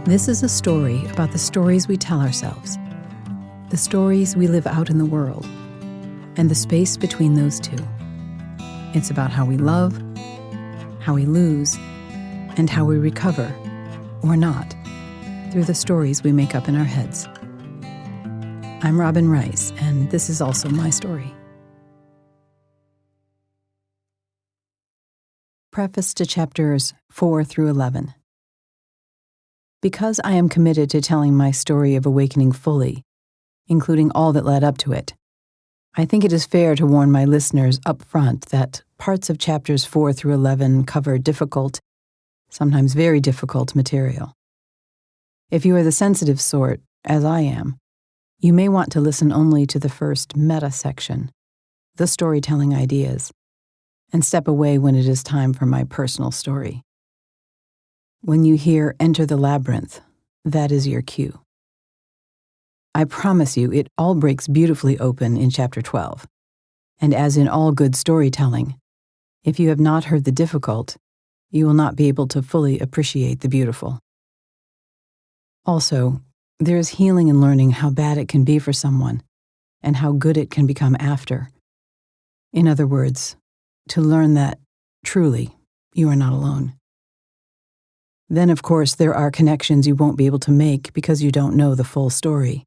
This is a story about the stories we tell ourselves, the stories we live out in the world, and the space between those two. It's about how we love, how we lose, and how we recover, or not, through the stories we make up in our heads. I'm Robin Rice, and this is also my story. Preface to chapters 4 through 11. Because I am committed to telling my story of awakening fully, including all that led up to it, I think it is fair to warn my listeners up front that parts of chapters 4 through 11 cover difficult, sometimes very difficult material. If you are the sensitive sort, as I am, you may want to listen only to the first meta section, the storytelling ideas, and step away when it is time for my personal story. When you hear "Enter the Labyrinth," that is your cue. I promise you it all breaks beautifully open in chapter 12. And as in all good storytelling, if you have not heard the difficult, you will not be able to fully appreciate the beautiful. Also, there is healing in learning how bad it can be for someone and how good it can become after. In other words, to learn that, truly, you are not alone. Then, of course, there are connections you won't be able to make because you don't know the full story.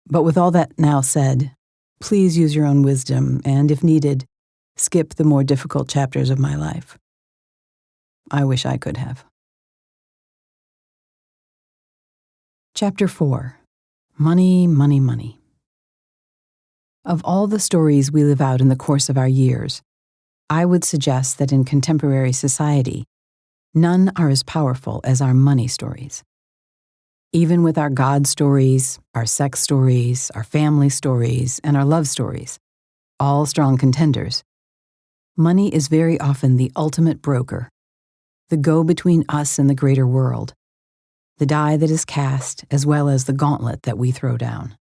But with all that now said, please use your own wisdom and, if needed, skip the more difficult chapters of my life. I wish I could have. Chapter 4. Money, Money, Money. Of all the stories we live out in the course of our years, I would suggest that in contemporary society, none are as powerful as our money stories. Even with our God stories, our sex stories, our family stories, and our love stories, all strong contenders, money is very often the ultimate broker, the go-between us and the greater world, the die that is cast as well as the gauntlet that we throw down.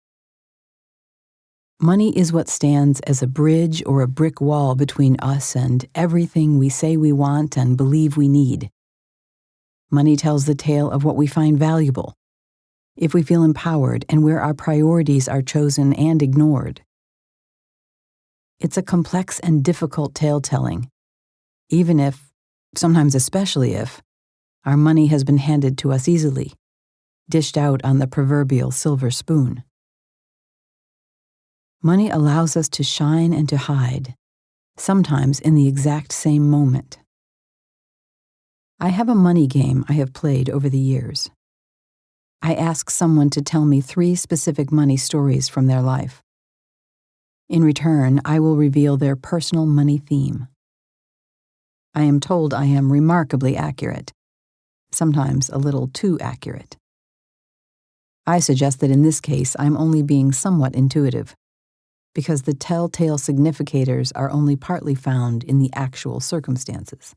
Money is what stands as a bridge or a brick wall between us and everything we say we want and believe we need. Money tells the tale of what we find valuable, if we feel empowered, and where our priorities are chosen and ignored. It's a complex and difficult tale-telling, even if, sometimes especially if, our money has been handed to us easily, dished out on the proverbial silver spoon. Money allows us to shine and to hide, sometimes in the exact same moment. I have a money game I have played over the years. I ask someone to tell me 3 specific money stories from their life. In return, I will reveal their personal money theme. I am told I am remarkably accurate, sometimes a little too accurate. I suggest that in this case I'm only being somewhat intuitive, because the telltale significators are only partly found in the actual circumstances.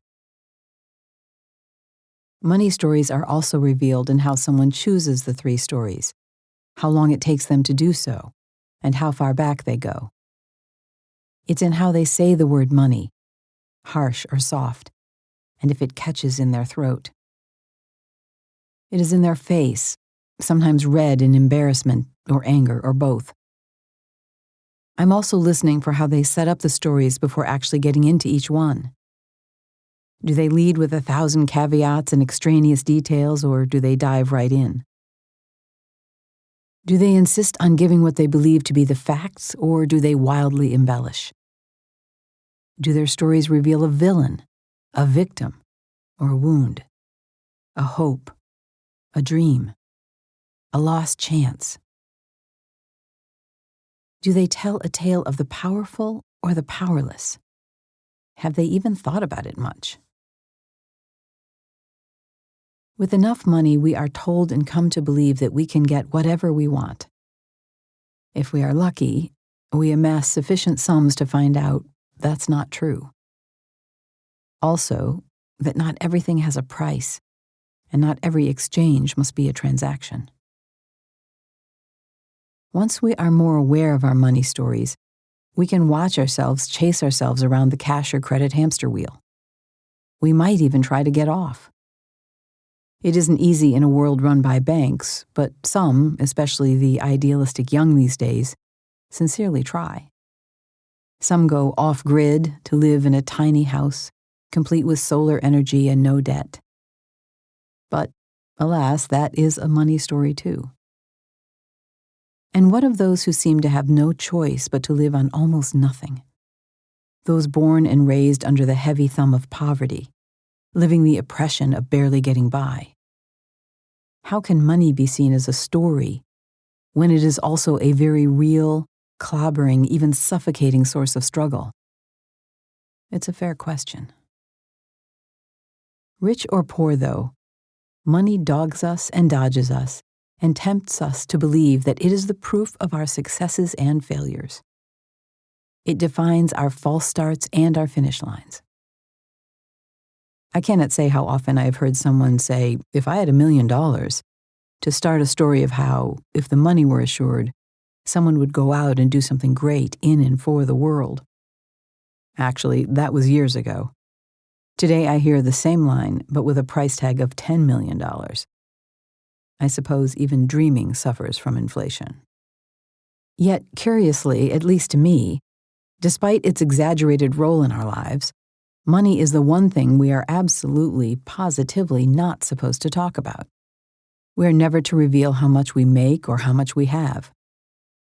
Money stories are also revealed in how someone chooses the 3 stories, how long it takes them to do so, and how far back they go. It's in how they say the word money, harsh or soft, and if it catches in their throat. It is in their face, sometimes red in embarrassment or anger or both. I'm also listening for how they set up the stories before actually getting into each one. Do they lead with 1,000 caveats and extraneous details, or do they dive right in? Do they insist on giving what they believe to be the facts, or do they wildly embellish? Do their stories reveal a villain, a victim, or a wound, a hope, a dream, a lost chance? Do they tell a tale of the powerful or the powerless? Have they even thought about it much? With enough money, we are told and come to believe that we can get whatever we want. If we are lucky, we amass sufficient sums to find out that's not true. Also, that not everything has a price, and not every exchange must be a transaction. Once we are more aware of our money stories, we can watch ourselves chase ourselves around the cash or credit hamster wheel. We might even try to get off. It isn't easy in a world run by banks, but some, especially the idealistic young these days, sincerely try. Some go off-grid to live in a tiny house, complete with solar energy and no debt. But, alas, that is a money story too. And what of those who seem to have no choice but to live on almost nothing? Those born and raised under the heavy thumb of poverty, living the oppression of barely getting by. How can money be seen as a story when it is also a very real, clobbering, even suffocating source of struggle? It's a fair question. Rich or poor, though, money dogs us and dodges us and tempts us to believe that it is the proof of our successes and failures. It defines our false starts and our finish lines. I cannot say how often I have heard someone say, if I had $1 million, to start a story of how, if the money were assured, someone would go out and do something great in and for the world. Actually, that was years ago. Today I hear the same line, but with a price tag of $10 million. I suppose even dreaming suffers from inflation. Yet, curiously, at least to me, despite its exaggerated role in our lives, money is the one thing we are absolutely, positively not supposed to talk about. We are never to reveal how much we make or how much we have.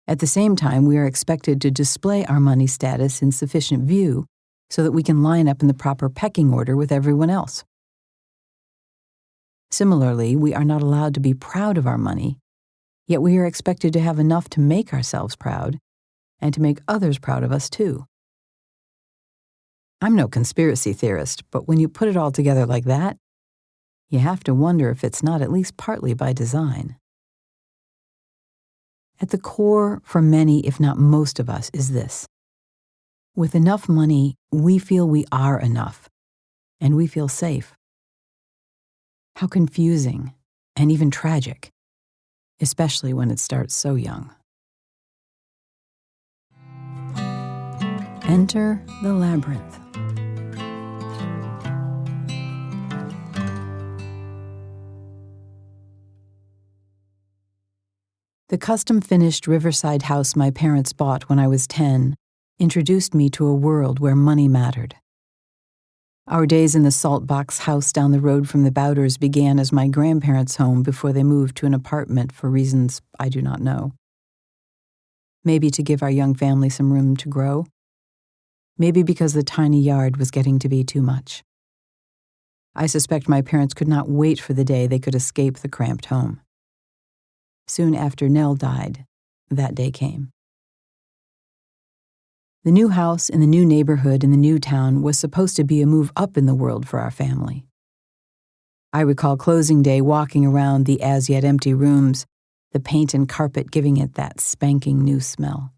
At the same time, we are expected to display our money status in sufficient view so that we can line up in the proper pecking order with everyone else. Similarly, we are not allowed to be proud of our money, yet we are expected to have enough to make ourselves proud and to make others proud of us too. I'm no conspiracy theorist, but when you put it all together like that, you have to wonder if it's not at least partly by design. At the core, for many, if not most of us, is this. With enough money, we feel we are enough, and we feel safe. How confusing, and even tragic, especially when it starts so young. Enter the labyrinth. The custom-finished riverside house my parents bought when I was 10 introduced me to a world where money mattered. Our days in the salt box house down the road from the Bowders began as my grandparents' home before they moved to an apartment for reasons I do not know. Maybe to give our young family some room to grow. Maybe because the tiny yard was getting to be too much. I suspect my parents could not wait for the day they could escape the cramped home. Soon after Nell died, that day came. The new house in the new neighborhood in the new town was supposed to be a move up in the world for our family. I recall closing day walking around the as-yet empty rooms, the paint and carpet giving it that spanking new smell.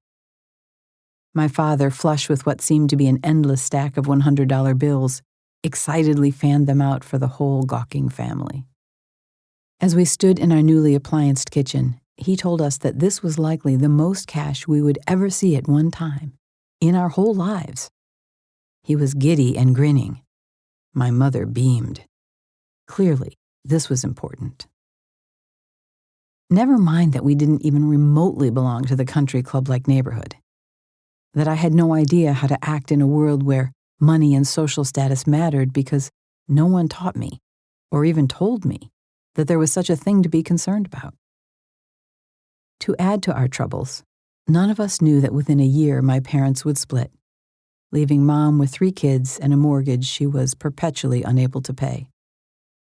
My father, flush with what seemed to be an endless stack of $100 bills, excitedly fanned them out for the whole gawking family. As we stood in our newly applianced kitchen, he told us that this was likely the most cash we would ever see at one time, in our whole lives. He was giddy and grinning. My mother beamed. Clearly, this was important. Never mind that we didn't even remotely belong to the country club-like neighborhood. That I had no idea how to act in a world where money and social status mattered because no one taught me, or even told me, that there was such a thing to be concerned about. To add to our troubles, none of us knew that within a year my parents would split, leaving Mom with 3 kids and a mortgage she was perpetually unable to pay,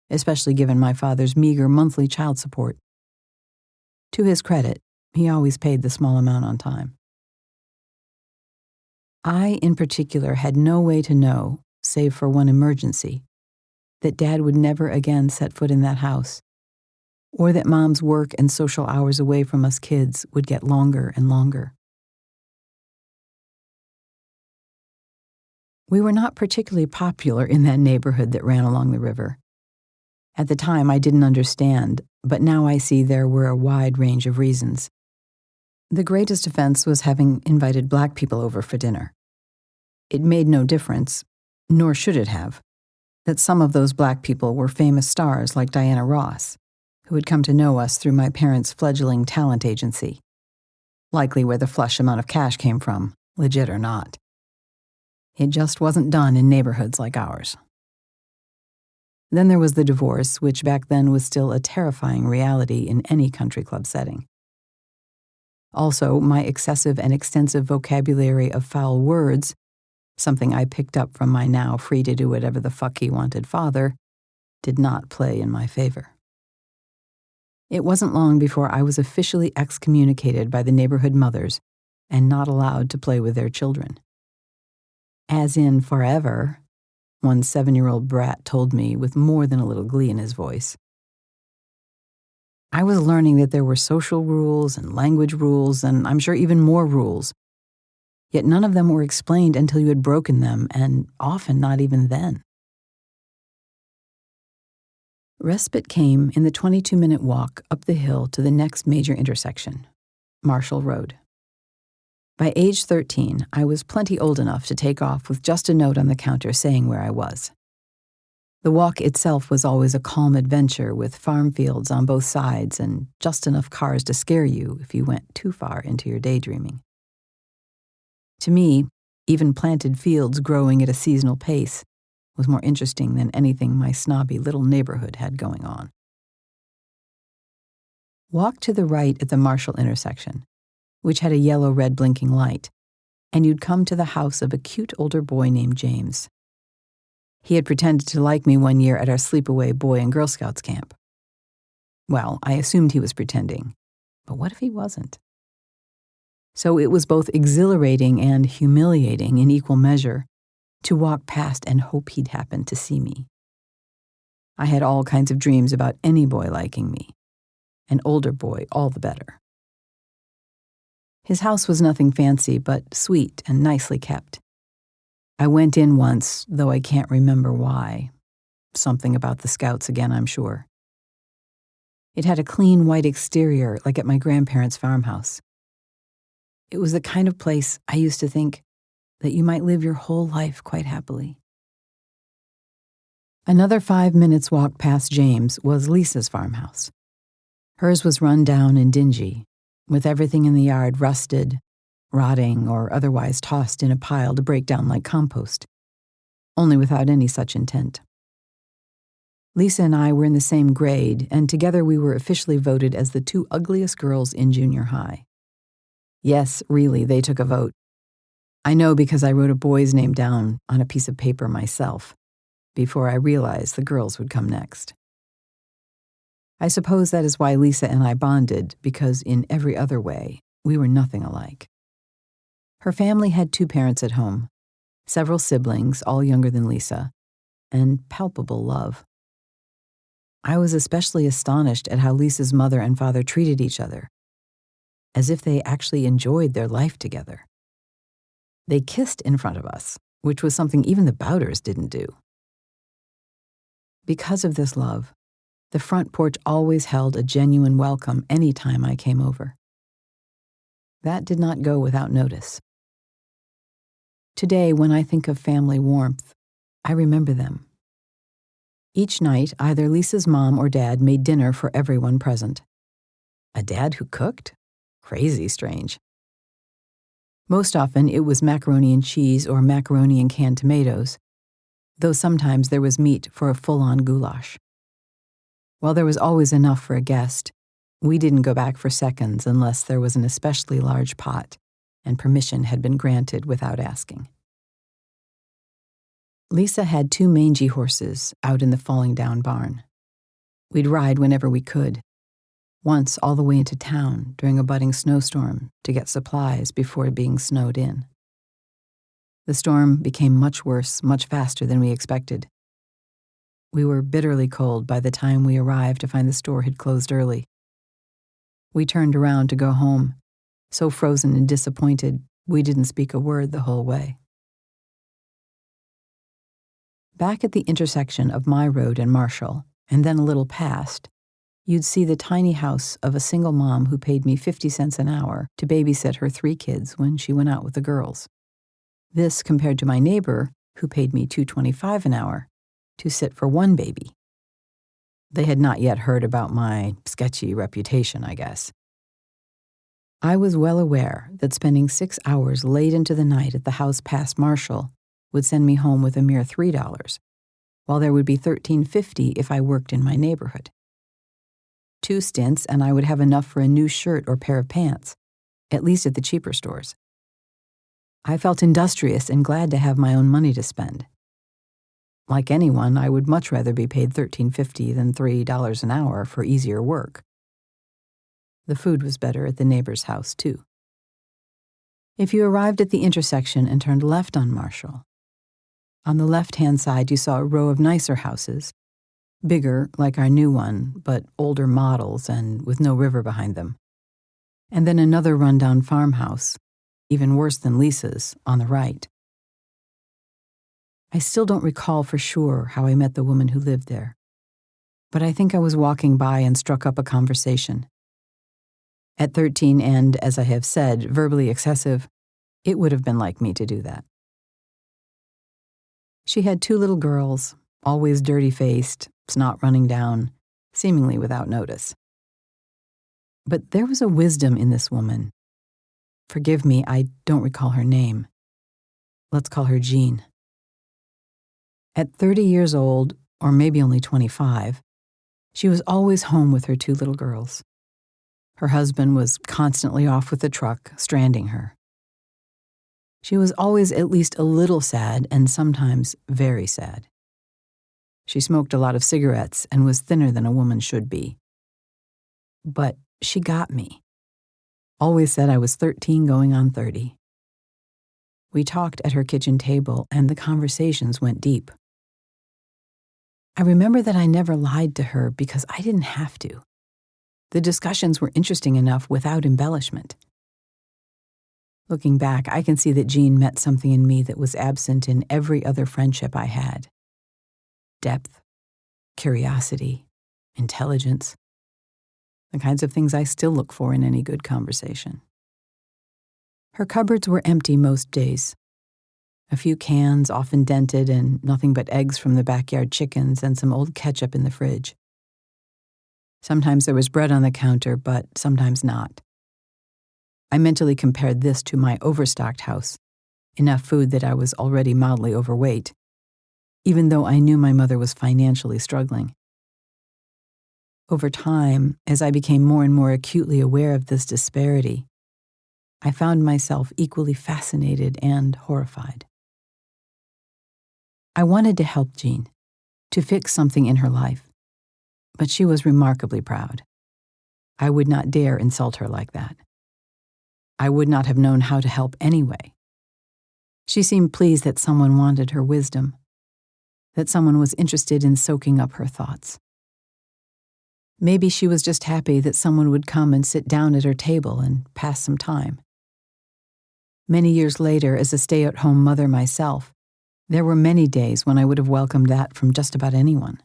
especially given my father's meager monthly child support. To his credit, he always paid the small amount on time. I, in particular, had no way to know, save for one emergency, that Dad would never again set foot in that house, or that Mom's work and social hours away from us kids would get longer and longer. We were not particularly popular in that neighborhood that ran along the river. At the time, I didn't understand, but now I see there were a wide range of reasons. The greatest offense was having invited Black people over for dinner. It made no difference, nor should it have, that some of those black people were famous stars like Diana Ross, who had come to know us through my parents' fledgling talent agency, likely where the flush amount of cash came from, legit or not. It just wasn't done in neighborhoods like ours. Then there was the divorce, which back then was still a terrifying reality in any country club setting. Also, my excessive and extensive vocabulary of foul words, something I picked up from my now free-to-do-whatever-the-fuck-he-wanted father, did not play in my favor. It wasn't long before I was officially excommunicated by the neighborhood mothers and not allowed to play with their children. As in forever, one 7-year-old brat told me with more than a little glee in his voice. I was learning that there were social rules and language rules, and I'm sure even more rules. Yet none of them were explained until you had broken them, and often not even then. Respite came in the 22-minute walk up the hill to the next major intersection, Marshall Road. By age 13, I was plenty old enough to take off with just a note on the counter saying where I was. The walk itself was always a calm adventure with farm fields on both sides and just enough cars to scare you if you went too far into your daydreaming. To me, even planted fields growing at a seasonal pace was more interesting than anything my snobby little neighborhood had going on. Walk to the right at the Marshall intersection, which had a yellow-red blinking light, and you'd come to the house of a cute older boy named James. He had pretended to like me one year at our sleepaway Boy and Girl Scouts camp. Well, I assumed he was pretending, but what if he wasn't? So it was both exhilarating and humiliating in equal measure to walk past and hope he'd happen to see me. I had all kinds of dreams about any boy liking me. An older boy, all the better. His house was nothing fancy, but sweet and nicely kept. I went in once, though I can't remember why. Something about the Scouts again, I'm sure. It had a clean white exterior like at my grandparents' farmhouse. It was the kind of place I used to think that you might live your whole life quite happily. Another 5 minutes walk past James was Lisa's farmhouse. Hers was run down and dingy, with everything in the yard rusted, rotting, or otherwise tossed in a pile to break down like compost, only without any such intent. Lisa and I were in the same grade, and together we were officially voted as the 2 ugliest girls in junior high. Yes, really, they took a vote. I know because I wrote a boy's name down on a piece of paper myself, before I realized the girls would come next. I suppose that is why Lisa and I bonded, because in every other way, we were nothing alike. Her family had 2 parents at home, several siblings, all younger than Lisa, and palpable love. I was especially astonished at how Lisa's mother and father treated each other, as if they actually enjoyed their life together. They kissed in front of us, which was something even the Bowders didn't do. Because of this love, the front porch always held a genuine welcome any time I came over. That did not go without notice. Today, when I think of family warmth, I remember them. Each night, either Lisa's mom or dad made dinner for everyone present. A dad who cooked? Crazy strange. Most often, it was macaroni and cheese or macaroni and canned tomatoes, though sometimes there was meat for a full-on goulash. While there was always enough for a guest, we didn't go back for seconds unless there was an especially large pot and permission had been granted without asking. Lisa had 2 mangy horses out in the falling-down barn. We'd ride whenever we could, once all the way into town during a budding snowstorm to get supplies before being snowed in. The storm became much worse, much faster than we expected. We were bitterly cold by the time we arrived to find the store had closed early. We turned around to go home, so frozen and disappointed we didn't speak a word the whole way. Back at the intersection of my road and Marshall, and then a little past, you'd see the tiny house of a single mom who paid me 50 cents an hour to babysit her 3 kids when she went out with the girls. This compared to my neighbor, who paid me $2.25 an hour, to sit for one baby. They had not yet heard about my sketchy reputation, I guess. I was well aware that spending 6 hours late into the night at the house past Marshall would send me home with a mere $3, while there would be $13.50 if I worked in my neighborhood. 2 stints and I would have enough for a new shirt or pair of pants, at least at the cheaper stores. I felt industrious and glad to have my own money to spend. Like anyone, I would much rather be paid $13.50 than $3 an hour for easier work. The food was better at the neighbor's house, too. If you arrived at the intersection and turned left on Marshall, on the left-hand side you saw a row of nicer houses, bigger, like our new one, but older models and with no river behind them. And then another rundown farmhouse, even worse than Lisa's, on the right. I still don't recall for sure how I met the woman who lived there, but I think I was walking by and struck up a conversation. At 13 and, as I have said, verbally excessive, it would have been like me to do that. She had 2 little girls, always dirty-faced, snot running down, seemingly without notice. But there was a wisdom in this woman. Forgive me, I don't recall her name. Let's call her Jean. At 30 years old, or maybe only 25, she was always home with her 2 little girls. Her husband was constantly off with the truck, stranding her. She was always at least a little sad and sometimes very sad. She smoked a lot of cigarettes and was thinner than a woman should be. But she got me. Always said I was 13 going on 30. We talked at her kitchen table and the conversations went deep. I remember that I never lied to her because I didn't have to. The discussions were interesting enough without embellishment. Looking back, I can see that Jean met something in me that was absent in every other friendship I had. Depth, curiosity, intelligence, the kinds of things I still look for in any good conversation. Her cupboards were empty most days. A few cans, often dented, and nothing but eggs from the backyard chickens and some old ketchup in the fridge. Sometimes there was bread on the counter, but sometimes not. I mentally compared this to my overstocked house, enough food that I was already mildly overweight, even though I knew my mother was financially struggling. Over time, as I became more and more acutely aware of this disparity, I found myself equally fascinated and horrified. I wanted to help Jean, to fix something in her life, but she was remarkably proud. I would not dare insult her like that. I would not have known how to help anyway. She seemed pleased that someone wanted her wisdom, that someone was interested in soaking up her thoughts. Maybe she was just happy that someone would come and sit down at her table and pass some time. Many years later, as a stay-at-home mother myself, there were many days when I would have welcomed that from just about anyone.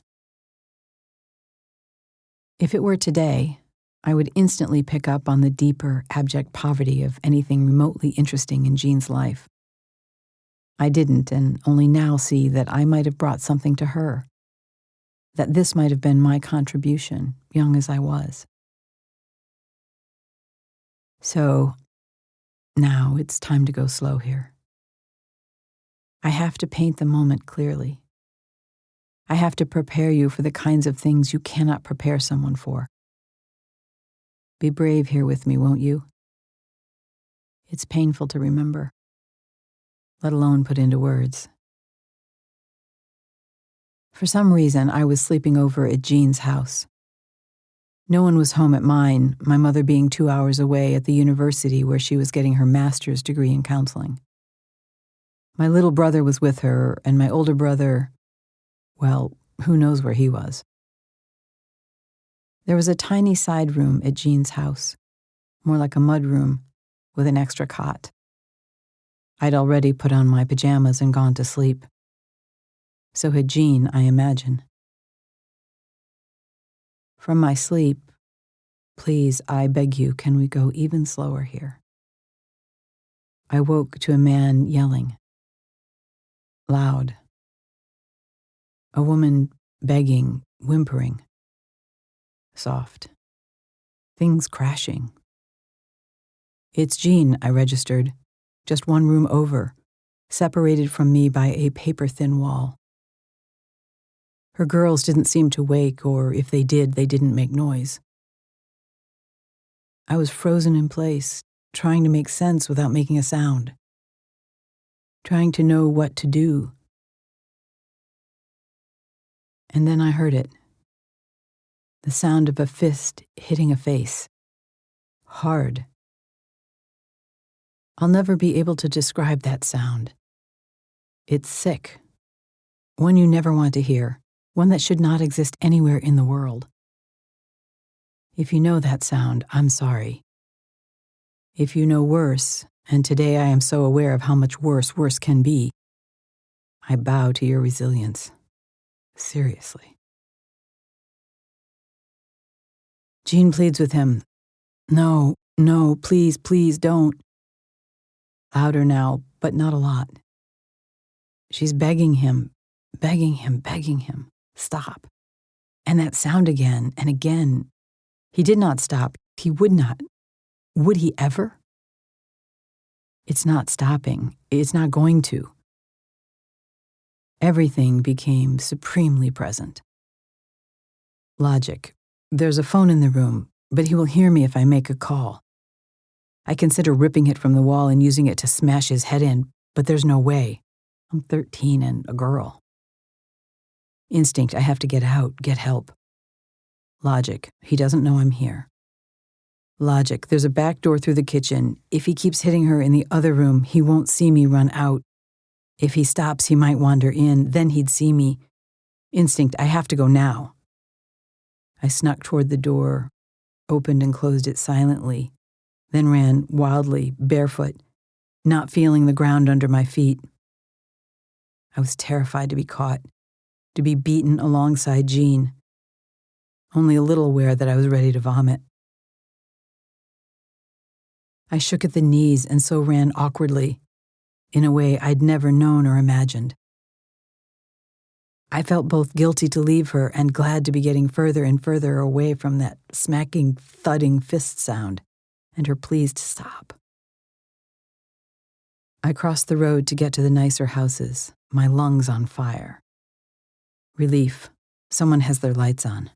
If it were today, I would instantly pick up on the deeper, abject poverty of anything remotely interesting in Jean's life. I didn't, and only now see that I might have brought something to her, that this might have been my contribution, young as I was. So, now it's time to go slow here. I have to paint the moment clearly. I have to prepare you for the kinds of things you cannot prepare someone for. Be brave here with me, won't you? It's painful to remember, let alone put into words. For some reason, I was sleeping over at Jean's house. No one was home at mine, my mother being 2 hours away at the university where she was getting her master's degree in counseling. My little brother was with her, and my older brother, well, who knows where he was. There was a tiny side room at Jean's house, more like a mud room, with an extra cot. I'd already put on my pajamas and gone to sleep. So had Jean, I imagine. From my sleep, please, I beg you, can we go even slower here? I woke to a man yelling. Loud. A woman begging, whimpering. Soft. Things crashing. It's Jean, I registered, just one room over, separated from me by a paper-thin wall. Her girls didn't seem to wake, or if they did, they didn't make noise. I was frozen in place, trying to make sense without making a sound, trying to know what to do. And then I heard it. The sound of a fist hitting a face. Hard. I'll never be able to describe that sound. It's sick. One you never want to hear. One that should not exist anywhere in the world. If you know that sound, I'm sorry. If you know worse, and today I am so aware of how much worse can be, I bow to your resilience. Seriously. Jean pleads with him. No, please, don't. Louder now, but not a lot. She's begging him. Stop. And that sound again and again. He did not stop. He would not. Would he ever? It's not stopping. It's not going to. Everything became supremely present. Logic. There's a phone in the room, but he will hear me if I make a call. I consider ripping it from the wall and using it to smash his head in, but there's no way. I'm 13 and a girl. Instinct, I have to get out, get help. Logic, he doesn't know I'm here. Logic, there's a back door through the kitchen. If he keeps hitting her in the other room, he won't see me run out. If he stops, he might wander in, then he'd see me. Instinct, I have to go now. I snuck toward the door, opened and closed it silently, then ran wildly, barefoot, not feeling the ground under my feet. I was terrified to be caught, to be beaten alongside Jean, only a little aware that I was ready to vomit. I shook at the knees and so ran awkwardly, in a way I'd never known or imagined. I felt both guilty to leave her and glad to be getting further and further away from that smacking, thudding fist sound, and her pleas to stop. I crossed the road to get to the nicer houses, my lungs on fire. Relief. Someone has their lights on.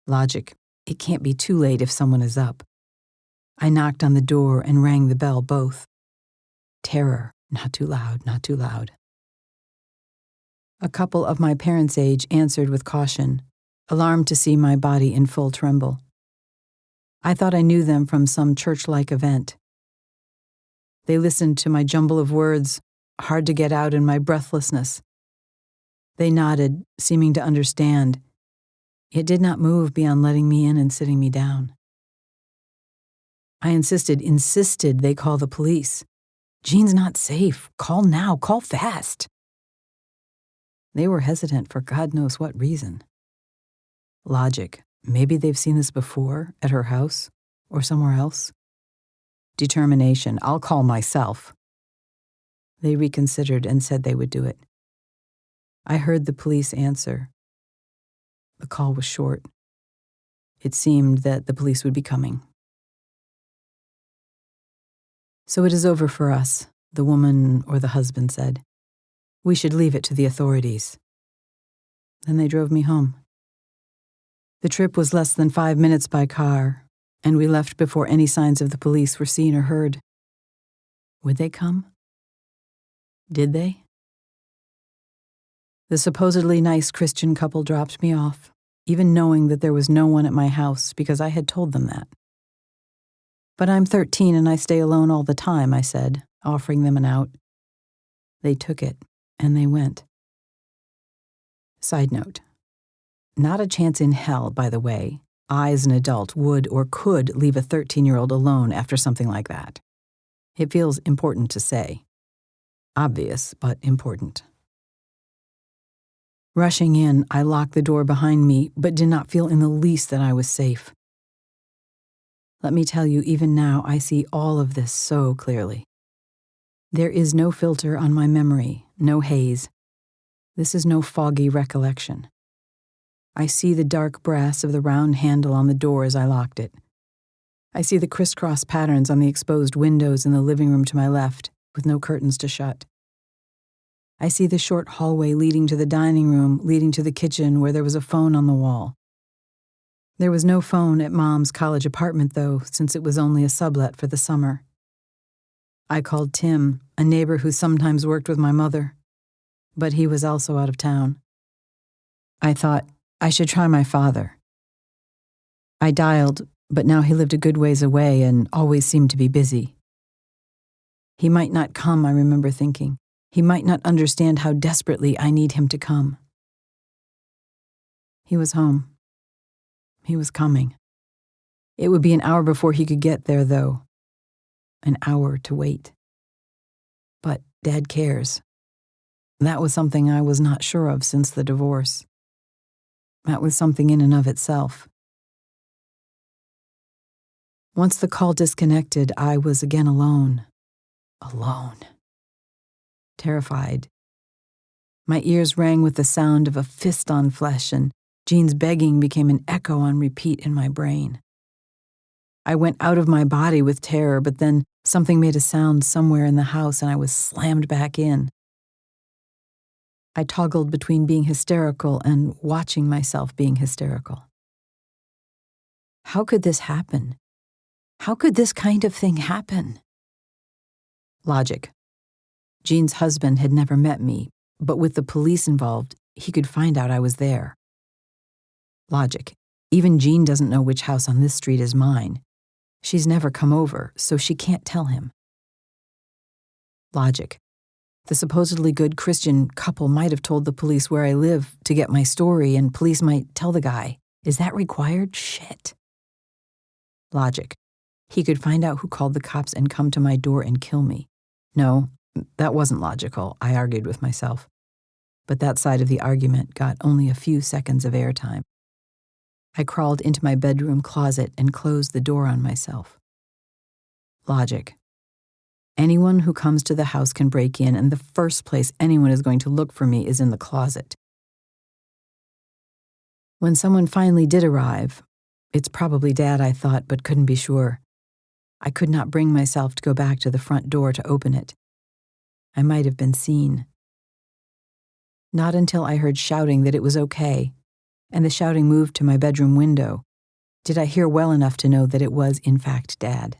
Logic. It can't be too late if someone is up. I knocked on the door and rang the bell both. Terror. Not too loud, not too loud. A couple of my parents' age answered with caution, alarmed to see my body in full tremble. I thought I knew them from some church-like event. They listened to my jumble of words, hard to get out in my breathlessness. They nodded, seeming to understand. It did not move beyond letting me in and sitting me down. I insisted they call the police. Jean's not safe. Call now. Call fast. They were hesitant for God knows what reason. Logic. Maybe they've seen this before, at her house, or somewhere else. Determination. I'll call myself. They reconsidered and said they would do it. I heard the police answer. The call was short. It seemed that the police would be coming. So it is over for us, the woman or the husband said. We should leave it to the authorities. Then they drove me home. The trip was less than 5 minutes by car, and we left before any signs of the police were seen or heard. Would they come? Did they? The supposedly nice Christian couple dropped me off, even knowing that there was no one at my house because I had told them that. But I'm 13 and I stay alone all the time, I said, offering them an out. They took it, and they went. Side note. Not a chance in hell, by the way, I as an adult would or could leave a 13-year-old alone after something like that. It feels important to say. Obvious, but important. Rushing in, I locked the door behind me, but did not feel in the least that I was safe. Let me tell you, even now, I see all of this so clearly. There is no filter on my memory, no haze. This is no foggy recollection. I see the dark brass of the round handle on the door as I locked it. I see the crisscross patterns on the exposed windows in the living room to my left, with no curtains to shut. I see the short hallway leading to the dining room, leading to the kitchen where there was a phone on the wall. There was no phone at Mom's college apartment, though, since it was only a sublet for the summer. I called Tim, a neighbor who sometimes worked with my mother, but he was also out of town. I thought I should try my father. I dialed, but now he lived a good ways away and always seemed to be busy. He might not come, I remember thinking. He might not understand how desperately I need him to come. He was home. He was coming. It would be an hour before he could get there, though. An hour to wait. But Dad cares. That was something I was not sure of since the divorce. That was something in and of itself. Once the call disconnected, I was again alone. Alone. Terrified. My ears rang with the sound of a fist on flesh, and Jean's begging became an echo on repeat in my brain. I went out of my body with terror, but then something made a sound somewhere in the house and I was slammed back in. I toggled between being hysterical and watching myself being hysterical. How could this happen? How could this kind of thing happen? Logic. Jean's husband had never met me, but with the police involved, he could find out I was there. Logic. Even Jean doesn't know which house on this street is mine. She's never come over, so she can't tell him. Logic. The supposedly good Christian couple might have told the police where I live to get my story, and police might tell the guy. Is that required? Shit. Logic. He could find out who called the cops and come to my door and kill me. No, that wasn't logical, I argued with myself. But that side of the argument got only a few seconds of airtime. I crawled into my bedroom closet and closed the door on myself. Logic. Anyone who comes to the house can break in, and the first place anyone is going to look for me is in the closet. When someone finally did arrive, it's probably Dad, I thought, but couldn't be sure. I could not bring myself to go back to the front door to open it. I might have been seen. Not until I heard shouting that it was okay, and the shouting moved to my bedroom window, did I hear well enough to know that it was, in fact, Dad.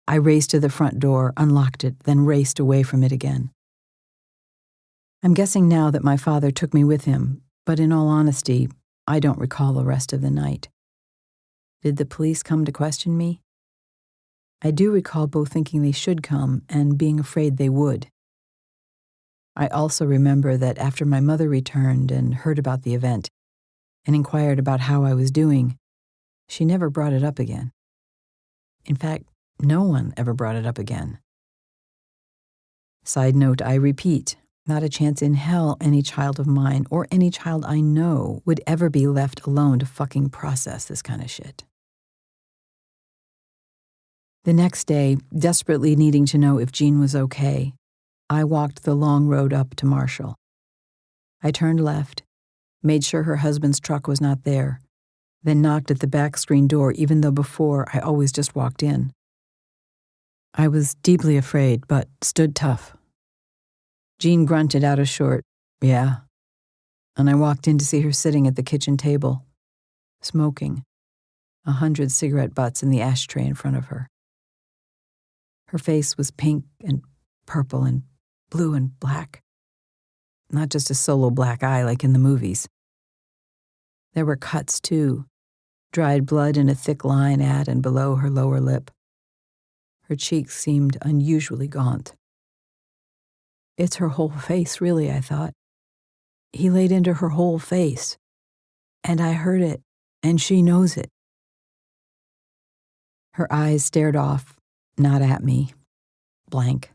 I raced to the front door, unlocked it, then raced away from it again. I'm guessing now that my father took me with him, but in all honesty, I don't recall the rest of the night. Did the police come to question me? I do recall both thinking they should come and being afraid they would. I also remember that after my mother returned and heard about the event and inquired about how I was doing, she never brought it up again. In fact, no one ever brought it up again. Side note, I repeat, not a chance in hell any child of mine or any child I know would ever be left alone to fucking process this kind of shit. The next day, desperately needing to know if Jean was okay, I walked the long road up to Marshall. I turned left, made sure her husband's truck was not there, then knocked at the back screen door even though before I always just walked in. I was deeply afraid, but stood tough. Jean grunted out a short, "Yeah," and I walked in to see her sitting at the kitchen table, smoking, 100 cigarette butts in the ashtray in front of her. Her face was pink and purple and blue and black. Not just a solo black eye like in the movies. There were cuts, too, dried blood in a thick line at and below her lower lip. Her cheeks seemed unusually gaunt. It's her whole face, really, I thought. He laid into her whole face. And I heard it, and she knows it. Her eyes stared off, not at me. Blank.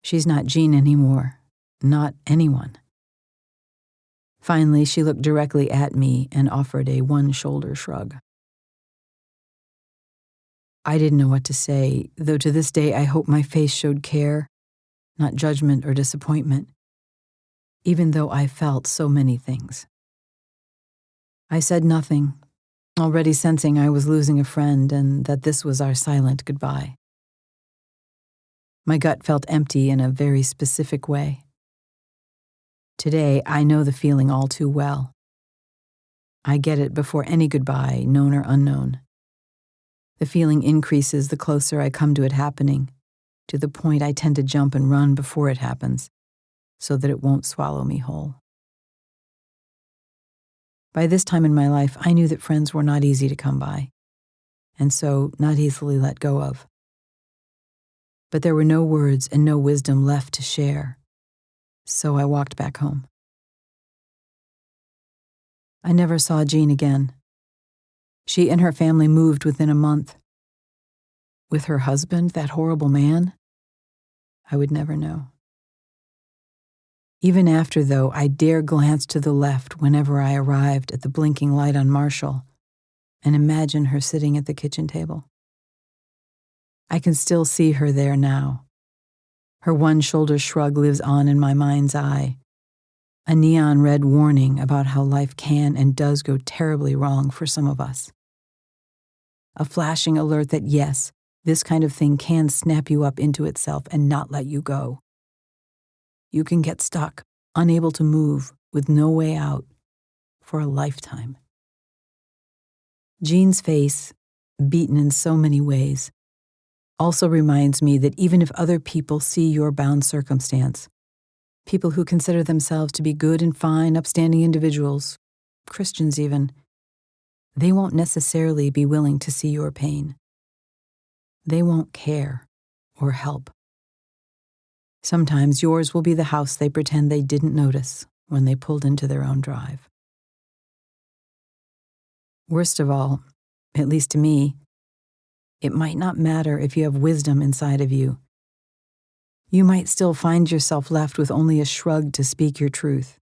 She's not Jean anymore. Not anyone. Finally, she looked directly at me and offered a one-shoulder shrug. I didn't know what to say, though to this day I hope my face showed care, not judgment or disappointment. even though I felt so many things. I said nothing, already sensing I was losing a friend and that this was our silent goodbye. My gut felt empty in a very specific way. Today, I know the feeling all too well. I get it before any goodbye, known or unknown. The feeling increases the closer I come to it happening, to the point I tend to jump and run before it happens, so that it won't swallow me whole. By this time in my life, I knew that friends were not easy to come by, and so not easily let go of. But there were no words and no wisdom left to share, so I walked back home. I never saw Jean again. She and her family moved within a month. With her husband, that horrible man? I would never know. Even after, though, I dare glance to the left whenever I arrived at the blinking light on Marshall and imagine her sitting at the kitchen table. I can still see her there now. Her one shoulder shrug lives on in my mind's eye, a neon red warning about how life can and does go terribly wrong for some of us. A flashing alert that yes, this kind of thing can snap you up into itself and not let you go. You can get stuck, unable to move, with no way out, for a lifetime. Jean's face, beaten in so many ways, also reminds me that even if other people see your bound circumstance, people who consider themselves to be good and fine, upstanding individuals, Christians even, they won't necessarily be willing to see your pain. They won't care or help. Sometimes yours will be the house they pretend they didn't notice when they pulled into their own drive. Worst of all, at least to me, it might not matter if you have wisdom inside of you. You might still find yourself left with only a shrug to speak your truth.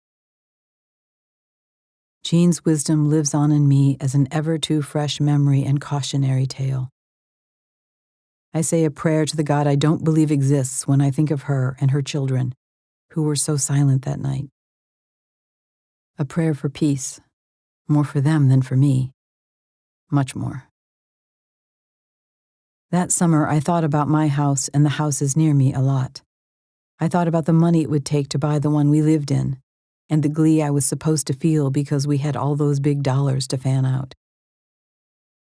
Jean's wisdom lives on in me as an ever too fresh memory and cautionary tale. I say a prayer to the God I don't believe exists when I think of her and her children, who were so silent that night. A prayer for peace, more for them than for me, much more. That summer, I thought about my house and the houses near me a lot. I thought about the money it would take to buy the one we lived in, and the glee I was supposed to feel because we had all those big dollars to fan out.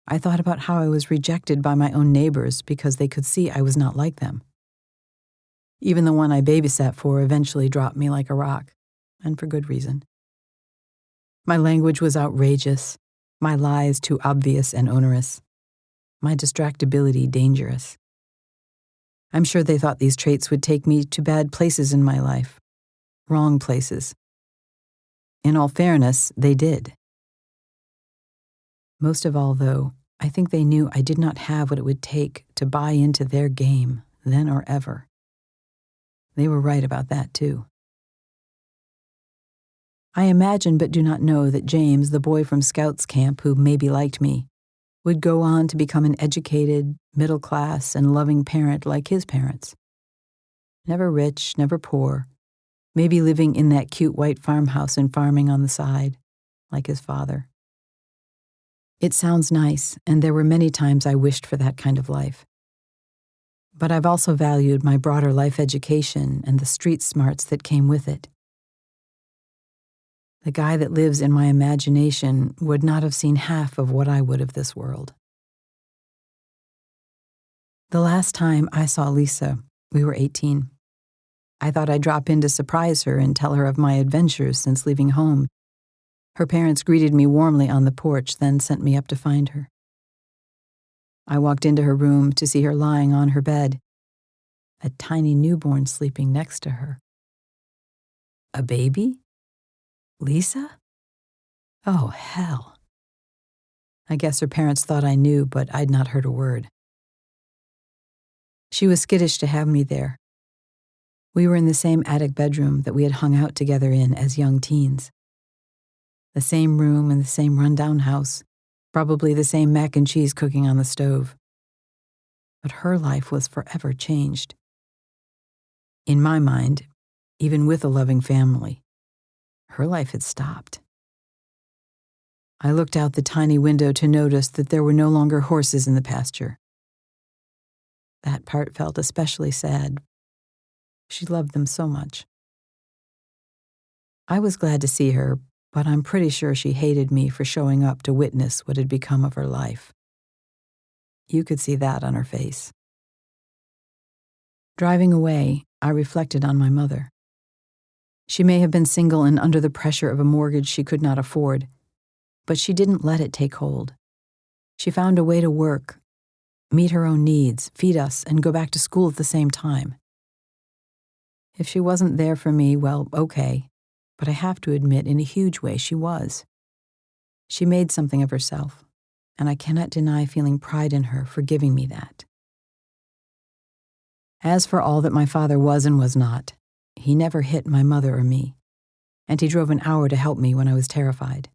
I thought about how I was rejected by my own neighbors because they could see I was not like them. Even the one I babysat for eventually dropped me like a rock, and for good reason. My language was outrageous, my lies too obvious and onerous, my distractibility dangerous. I'm sure they thought these traits would take me to bad places in my life, wrong places. In all fairness, they did. Most of all, though, I think they knew I did not have what it would take to buy into their game, then or ever. They were right about that, too. I imagine but do not know that James, the boy from Scouts camp who maybe liked me, would go on to become an educated, middle-class, and loving parent like his parents. Never rich, never poor, maybe living in that cute white farmhouse and farming on the side, like his father. It sounds nice, and there were many times I wished for that kind of life. But I've also valued my broader life education and the street smarts that came with it. The guy that lives in my imagination would not have seen half of what I would of this world. The last time I saw Lisa, we were 18. I thought I'd drop in to surprise her and tell her of my adventures since leaving home. Her parents greeted me warmly on the porch, then sent me up to find her. I walked into her room to see her lying on her bed, a tiny newborn sleeping next to her. A baby? Lisa? Oh, hell. I guess her parents thought I knew, but I'd not heard a word. She was skittish to have me there. We were in the same attic bedroom that we had hung out together in as young teens. The same room in the same rundown house, probably the same mac and cheese cooking on the stove. But her life was forever changed. In my mind, even with a loving family, Her life had stopped. I looked out the tiny window to notice that there were no longer horses in the pasture. That part felt especially sad. She loved them so much. I was glad to see her, but I'm pretty sure she hated me for showing up to witness what had become of her life. You could see that on her face. Driving away, I reflected on my mother. She may have been single and under the pressure of a mortgage she could not afford, but she didn't let it take hold. She found a way to work, meet her own needs, feed us, and go back to school at the same time. If she wasn't there for me, well, okay, but I have to admit in a huge way she was. She made something of herself, and I cannot deny feeling pride in her for giving me that. As for all that my father was and was not, he never hit my mother or me, and he drove an hour to help me when I was terrified.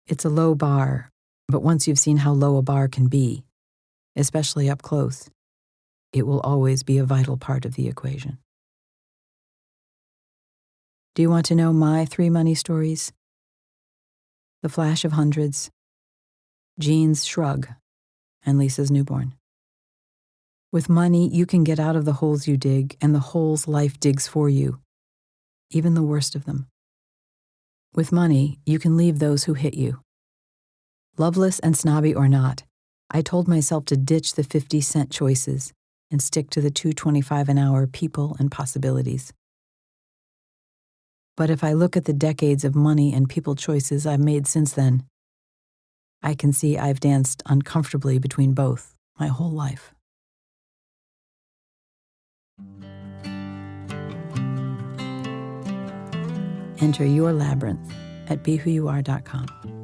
It's a low bar, but once you've seen how low a bar can be, especially up close, it will always be a vital part of the equation. Do you want to know my 3 money stories? The Flash of Hundreds, Jean's Shrug, and Lisa's Newborn. With money, you can get out of the holes you dig and the holes life digs for you, even the worst of them. With money, you can leave those who hit you. Loveless and snobby or not, I told myself to ditch the 50-cent choices and stick to the $2.25 an hour people and possibilities. But if I look at the decades of money and people choices I've made since then, I can see I've danced uncomfortably between both my whole life. Enter your labyrinth at BeWhoYouAre.com.